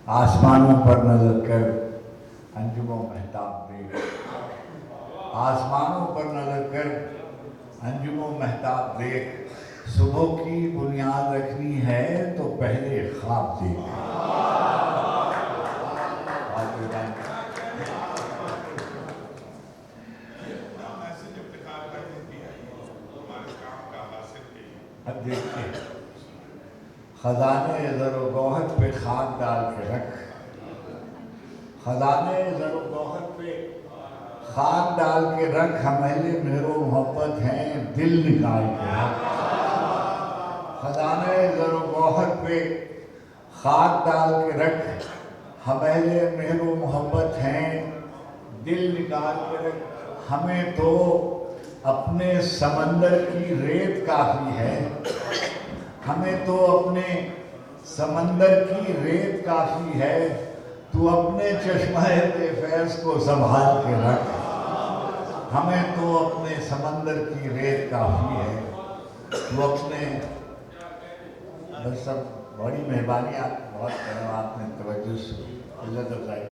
آسمانوں پر نظر کر انجم و مہتاب دیکھ، آسمانوں پر نظر کر انجم و مہتاب دیکھ، صبح کی بنیاد رکھنی ہے تو پہلے خواب دیکھ۔ اب دیکھیں، خزانے زر و گوہر پہ خاک ڈال کے رکھ، خزانے زر و گوہر پہ خاک ڈال کے رکھ، ہم اہل مہر و محبت ہیں دل نکال کے رکھ۔ خزانے زر و گوہر پہ خاک ڈال کے رکھ، ہم اہل مہر و محبت ہیں دل نکال کے رکھ۔ ہمیں تو اپنے سمندر کی ریت کافی ہے، ہمیں تو اپنے سمندر کی ریت کافی ہے، تو اپنے چشمہ فیض کو سنبھال کے رکھ۔ ہمیں تو اپنے سمندر کی ریت کافی ہے، تو اپنے بس سب بڑی مہربانی، آپ بہت آپ نے توجہ سے عزت افزائی